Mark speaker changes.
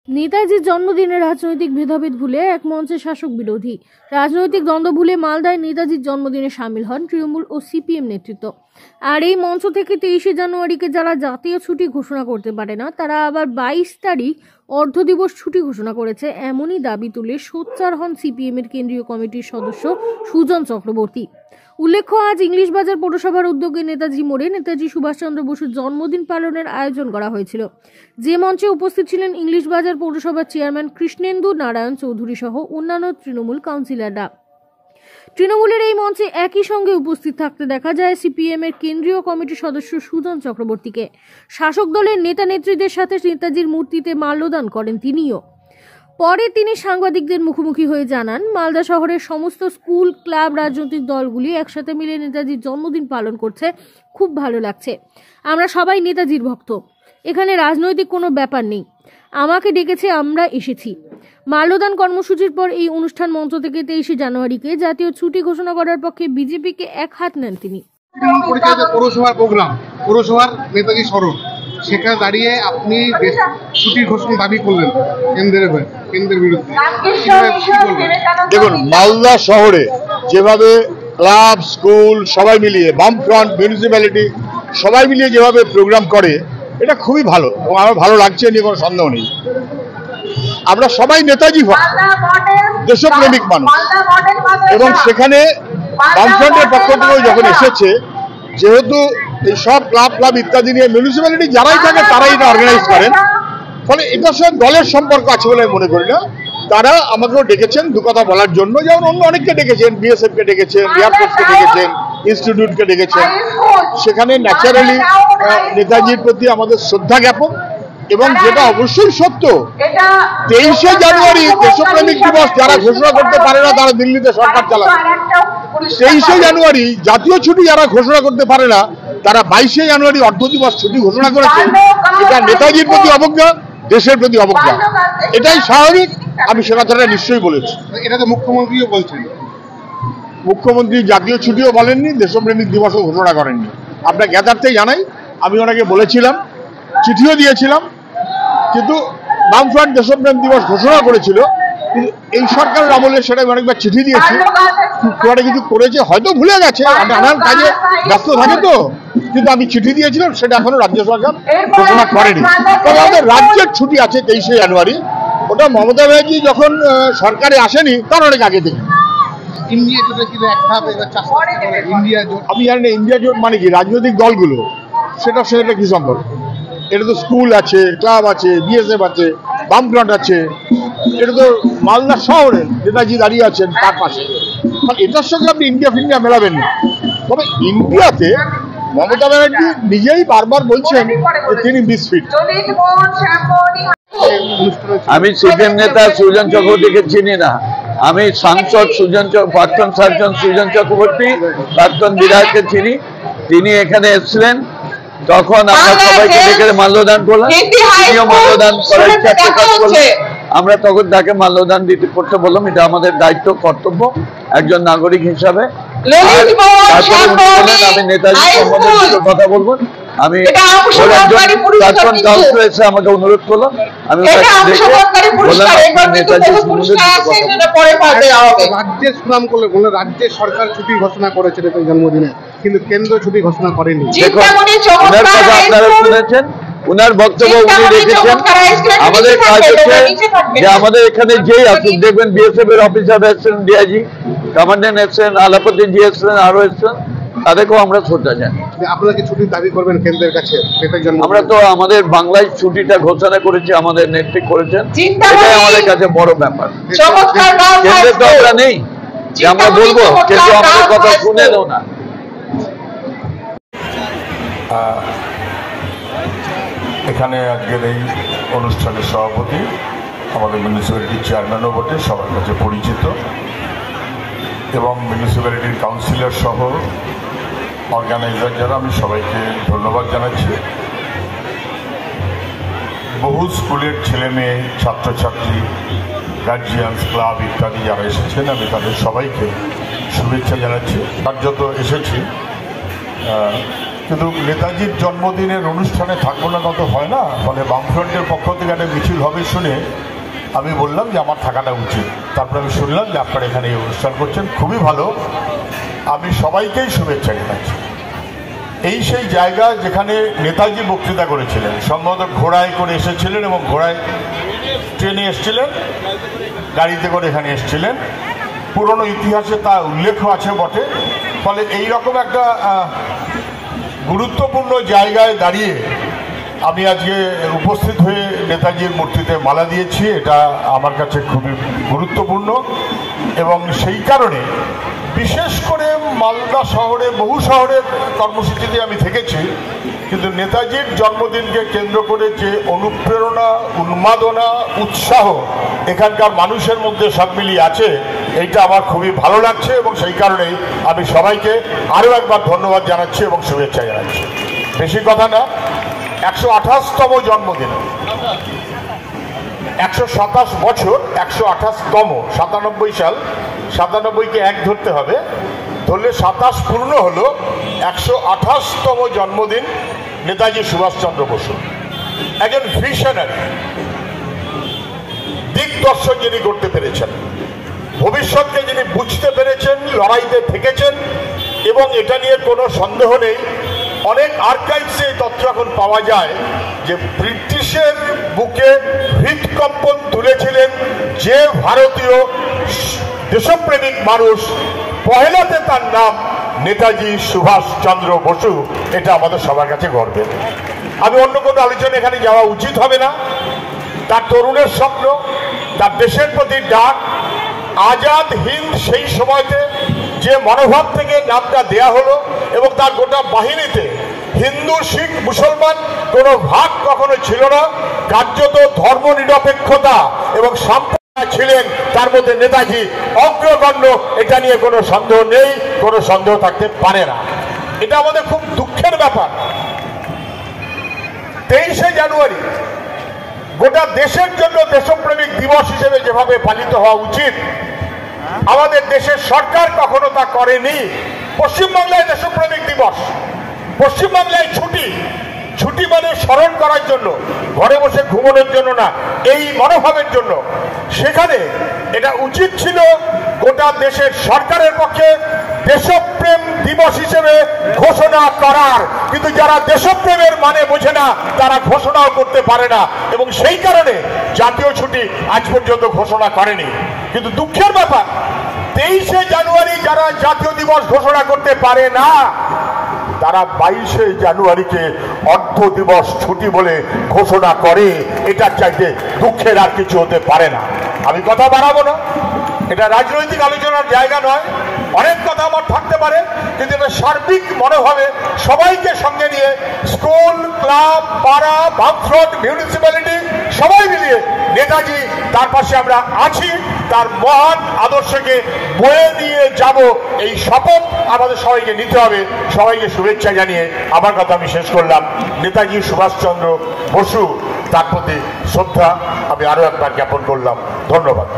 Speaker 1: নেতাজির জন্মদিনে রাজনৈতিক ভেদাভেদ ভুলে এক মঞ্চে শাসক বিরোধী রাজনৈতিক দ্বন্দ্ব ভুলে মালদায় নেতাজির জন্মদিনে সামিল হন তৃণমূল ও সিপিএম নেতৃত্ব। আর এই মঞ্চ থেকে 23শে জানুয়ারিকে যারা জাতীয় ছুটি ঘোষণা করতে পারে না, তারা আবার 22 তারিখ অর্ধ দিবস ছুটি ঘোষণা করেছে, এমনই দাবি তুলে সোচ্চার হন সিপিএম এর কেন্দ্রীয় কমিটির সদস্য সুজন চক্রবর্তী। উল্লেখ্য, আজ ইংলিশ বাজার পৌরসভার উদ্যোগে নেতাজি মোড়ে নেতাজি সুভাষচন্দ্র বসুর জন্মদিন পালনের আয়োজন করা হয়েছিল, যে মঞ্চে উপস্থিত ছিলেন ইংলিশ বাজার পৌরসভার চেয়ারম্যান কৃষ্ণেন্দু নারায়ণ চৌধুরী সহ অন্যান্য তৃণমূল কাউন্সিলররা। তৃণমূলের এই মঞ্চে একই সঙ্গে উপস্থিত থাকতে দেখা যায় সিপিএম এর কেন্দ্রীয় কমিটির সদস্য সুজন চক্রবর্তীকে। শাসক দলের নেতা নেত্রীদের সাথে নেতাজির মূর্তিতে মাল্যদান করেন তিনিও। পরে তিনি সাংবাদিকদের মুখোমুখি হয়ে জানান, মালদা শহরের সমস্ত স্কুল, ক্লাব, রাজনৈতিক দলগুলি একসাথে মিলে নেতাজির জন্মদিন পালন করছে, খুব ভালো লাগছে। আমরা সবাই নেতাজির ভক্ত, এখানে রাজনৈতিক কোনো ব্যাপার নেই। আমাকে ডেকেছে, আমরা এসেছি। মাল্যদান কর্মসূচির পর এই অনুষ্ঠান মঞ্চ থেকে 23শে জানুয়ারিকে জাতীয় ছুটি ঘোষণা করার পক্ষে বিজেপিকে এক হাত নেন তিনি।
Speaker 2: পৌরসভার প্রোগ্রাম, পৌরসভার নেতাজি স্মরণ, সেখানে দাঁড়িয়ে আপনি ছুটির ঘোষণা দাবি করলেন কেন্দ্রের বিরুদ্ধে।
Speaker 3: দেখুন, মালদা শহরে যেভাবে ক্লাব, স্কুল সবাই মিলিয়ে, বামফ্রন্ট, মিউনিসিপ্যালিটি সবাই মিলিয়ে যেভাবে প্রোগ্রাম করে, এটা খুবই ভালো এবং আমার ভালো লাগছে, নিয়ে কোনো সন্দেহ নেই। আমরা সবাই নেতাজি ভক্ত, দেশপ্রেমিক মানুষ, এবং সেখানে বামফ্রন্টের পক্ষ থেকেও যখন এসেছে, যেহেতু এই সব ক্লাব ইত্যাদি নিয়ে মিউনিসিপ্যালিটি যারাই থাকে তারাই এটা অর্গানাইজ করেন, ফলে এটার সঙ্গে দলের সম্পর্ক আছে বলে মনে করি না। তারা আমাকেও ডেকেছেন দু কথা বলার জন্য, যেমন অন্য অনেককে ডেকেছেন, বিএসএফকে ডেকেছেন, এয়ারফোর্সকে ডেকেছেন, ইনস্টিটিউটকে ডেকেছেন। সেখানে ন্যাচারালি নেতাজির প্রতি আমাদের শ্রদ্ধা জ্ঞাপন, এবং যেটা অবশ্যই সত্য, 23শে জানুয়ারি দেশপ্রেমিক দিবস যারা ঘোষণা করতে পারে না তারা দিল্লিতে সরকার চালাবে। 23শে জানুয়ারি জাতীয় ছুটি যারা ঘোষণা করতে পারে না তারা 22শে জানুয়ারি অর্ধ দিবস ছুটি ঘোষণা করেছে। এটা নেতাজির প্রতি অবজ্ঞা, দেশের প্রতি অবজ্ঞা, এটাই স্বাভাবিক। আমি সে কথাটা নিশ্চয়ই বলেছি।
Speaker 2: এটা তো মুখ্যমন্ত্রীও বলছেন।
Speaker 3: মুখ্যমন্ত্রী জাতীয় ছুটিও বলেননি, দেশপ্রেমিক দিবসও ঘোষণা করেননি। আপনার জ্ঞাতার্থে জানাই, আমি ওনাকে বলেছিলাম, চিঠিও দিয়েছিলাম, কিন্তু বামফ্রন্ট দেশপ্রেম দিবস ঘোষণা করেছিল, কিন্তু এই সরকারের আমলে সেটা অনেকবার চিঠি দিয়েছি, ওরা কিছু করেছে, হয়তো ভুলে গেছে, নানান কাজে ব্যস্ত থাকে তো, কিন্তু আমি চিঠি দিয়েছিলাম, সেটা এখনো রাজ্য সরকার ঘোষণা করেনি। তবে আমাদের রাজ্যের ছুটি আছে 23শে জানুয়ারি, ওটা মমতা ব্যানার্জি যখন সরকারে আসেনি তার অনেক আগে থেকে।
Speaker 2: ইন্ডিয়া জোটে ছিল
Speaker 3: আমি জানি না ইন্ডিয়া জোট মানে কি, রাজনৈতিক দলগুলো, সেটা কি সম্পর্ক? এটা তো স্কুল আছে, ক্লাব আছে, বিএসএফ আছে, বামফ্রন্ট আছে, এটা তো মালদা শহরে নেতাজি দাঁড়িয়ে আছেন তার পাশে। এটার সঙ্গে আপনি ইন্ডিয়া মেলাবেন না। তবে ইন্ডিয়াতে মমতা ব্যানার্জি নিজেই বারবার বলছেন যে তিনি মিসফিট।
Speaker 4: আমি সিপিএম নেতা সুজন চক্রবর্তীকে চিনি না। আমি সাংসদ প্রাক্তন সাংসদ সুজন চক্রবর্তী, প্রাক্তন বিধায়ককে চিনি। তিনি এখানে এসেছিলেন, তখন আমরা সবাইকে ডেকে মাল্যদান করলাম, তিনিও মাল্যদান করার ইচ্ছা প্রকাশ করলেন। আমরা তখন তাকে মাল্যদান করতে বললাম, এটা আমাদের দায়িত্ব, কর্তব্য একজন নাগরিক হিসাবে। আমি নেতাজি সম্বন্ধে কথা বলবো। আমি প্রাক্তন কাউন্সিলর এসে আমাকে অনুরোধ করলো, আমি নেতাজি
Speaker 2: রাজ্যের সুনাম করলে বললেন রাজ্যের সরকার ছুটি ঘোষণা করেছে জন্মদিনে, কিন্তু কেন্দ্র ছুটি ঘোষণা করেনি।
Speaker 4: ওনার কথা আপনারা শুনেছেন, ওনার বক্তব্য উনি রেখেছেন। আমাদের কাজ হচ্ছে যে আমাদের এখানে যেই আসুন, দেখবেন বিএসএফ এর অফিসার এসছেন, ডিআইজি, কমান্ডেন্ট এসছেন, আলাপতি জি এসছেন, আরো এসছেন, তাদেরকেও আমরা শ্রদ্ধা জানাই।
Speaker 2: আপনারা কি ছুটির দাবি করবেন কেন্দ্রের কাছে?
Speaker 4: আমরা তো আমাদের বাংলায় ছুটিটা ঘোষণা করেছি, আমাদের নেতৃত্ব করেছেন, এটাই আমাদের কাছে বড় ব্যাপার। কেন্দ্রে তো আমরা নেই যে আমরা বলবো, কিন্তু আমাদের কথা শুনে দেও না।
Speaker 5: এখানে আজকের এই অনুষ্ঠানের সভাপতি আমাদের মিউনিসিপ্যালিটির চেয়ারম্যানও বটে, সবার কাছে পরিচিত, এবং মিউনিসিপ্যালিটির কাউন্সিলর সহ অর্গানাইজার যারা, আমি সবাইকে ধন্যবাদ জানাচ্ছি। বহু স্কুলের ছেলে মেয়ে, ছাত্রছাত্রী, গার্জিয়ানস, ক্লাব ইত্যাদি যারা এসেছেন, আমি তাদের সবাইকে শুভেচ্ছা জানাচ্ছি। কার্যত এসেছি কিন্তু নেতাজির জন্মদিনের অনুষ্ঠানে থাকবো না কত হয় না, ফলে বামফ্রন্টের পক্ষ থেকে একটা মিছিল হবে শুনে আমি বললাম যে আমার থাকাটা উচিত। তারপরে আমি শুনলাম যে আপনারা এখানে এই অনুষ্ঠান করছেন, খুবই ভালো। আমি সবাইকেই শুভেচ্ছা জানাচ্ছি। এই সেই জায়গা যেখানে নেতাজি বক্তৃতা করেছিলেন, সম্ভবত ঘোড়ায় করে এসেছিলেন এবং ঘোড়ায় ট্রেনে এসেছিলেন, গাড়িতে করে এখানে এসেছিলেন। পুরনো ইতিহাসে তা উল্লেখ আছে বটে। ফলে এই রকম একটা গুরুত্বপূর্ণ জায়গায় দাঁড়িয়ে আমি আজকে উপস্থিত হয়ে নেতাজির মূর্তিতে মালা দিয়েছি। এটা আমার কাছে খুবই গুরুত্বপূর্ণ এবং সেই কারণে বিশেষ করে মালদা শহরে, বহু শহরের কর্মসূচিতে আমি থেকেছি, কিন্তু নেতাজির জন্মদিনকে কেন্দ্র করে যে অনুপ্রেরণা, উন্মাদনা, উৎসাহ এখানকার মানুষের মধ্যে সব মিলিয়ে আছে, এইটা আমার খুবই ভালো লাগছে এবং সেই কারণেই আমি সবাইকে আরও একবার ধন্যবাদ জানাচ্ছি এবং শুভেচ্ছা জানাচ্ছি। বেশি কথা না, 128তম জন্মদিন, 127 বছর, 128তম, 97 সাল, 97কে 1 ধরতে হবে, ধরলে 27 পূর্ণ হলো। 128তম জন্মদিন নেতাজি সুভাষচন্দ্র বসু, একজন ভিশনারি, দিকদর্শন যিনি করতে পেরেছেন, ভবিষ্যৎকে যিনি বুঝতে পেরেছেন, লড়াইতে থেকেছেন এবং এটা নিয়ে কোনো সন্দেহ নেই। অনেক আর্কাইভসে এই তথ্য এখন পাওয়া যায় যে ব্রিটিশের বুকে হৃদকম্পন তুলেছিলেন যে ভারতীয় দেশপ্রেমিক মানুষ, পহেলাতে তার নাম নেতাজি সুভাষচন্দ্র বসু। এটা আমাদের সবার কাছে গর্বের। আমি অন্য কোনো আলোচনা এখানে যাওয়া উচিত হবে না। তার তরুণের স্বপ্ন, তার দেশের প্রতি ডাক, আজাদ হিন্দ সেই সময়তে যে মনোভাব থেকে নামটা দেয়া হলো এবং তার গোটা বাহিনীতে হিন্দু, শিখ, মুসলমান কোনো ভাগ কখনো ছিল না। কার্যত ধর্ম নিরপেক্ষতা এবং সাম্প্রদায়িক ছিলেন তার মধ্যে নেতাজি অগ্রগণ্য। এটা নিয়ে কোনো সন্দেহ নেই, কোনো সন্দেহ থাকতে পারে না। এটা আমাদের খুব দুঃখের ব্যাপার। 23শে জানুয়ারি গোটা দেশের জন্য দেশপ্রেমিক দিবস হিসেবে যেভাবে পালিত হওয়া উচিত, আমাদের দেশের সরকার কখনো তা করেনি। পশ্চিমবাংলায় দেশপ্রেমিক দিবস, পশ্চিমবাংলায় ছুটি, ছুটি মানে স্মরণ করার জন্য, ঘরে বসে ঘুমানোর জন্য না, এই মনোভাবের জন্য। সেখানে এটা উচিত ছিল গোটা দেশের সরকারের পক্ষে দেশপ্রেম দিবস হিসেবে ঘোষণা করার, কিন্তু যারা দেশপ্রেমের মানে বোঝে না তারা ঘোষণাও করতে পারে না এবং সেই কারণে জাতীয় ছুটি আজ পর্যন্ত ঘোষণা করেনি। কিন্তু দুঃখের ব্যাপার, 23শে জানুয়ারি যারা জাতীয় দিবস ঘোষণা করতে পারে না, তারা 22শে জানুয়ারিকে অর্ধ দিবস ছুটি বলে ঘোষণা করে। এটার চাইতে দুঃখের আর কিছু হতে পারে না। আমি কথা বাড়াবো না, এটা রাজনৈতিক আলোচনার জায়গা নয়। অনেক কথা আমার থাকতে পারে, কিন্তু এটা সার্বিক মনোভাবে সবাইকে সঙ্গে নিয়ে স্কুল, ক্লাব, পাড়া, বামফ্রন্ট, মিউনিসিপ্যালিটি সবাই মিলিয়ে নেতাজি তার পাশে আমরা আছি, তার মহান আদর্শকে বয়ে নিয়ে যাব, এই শপথ আমাদের সবাইকে নিতে হবে। সবাইকে শুভেচ্ছা জানিয়ে আমার কথা আমি শেষ করলাম। নেতাজি সুভাষচন্দ্র বসু, তার প্রতি শ্রদ্ধা আমি আরো একবার জ্ঞাপন করলাম। ধন্যবাদ।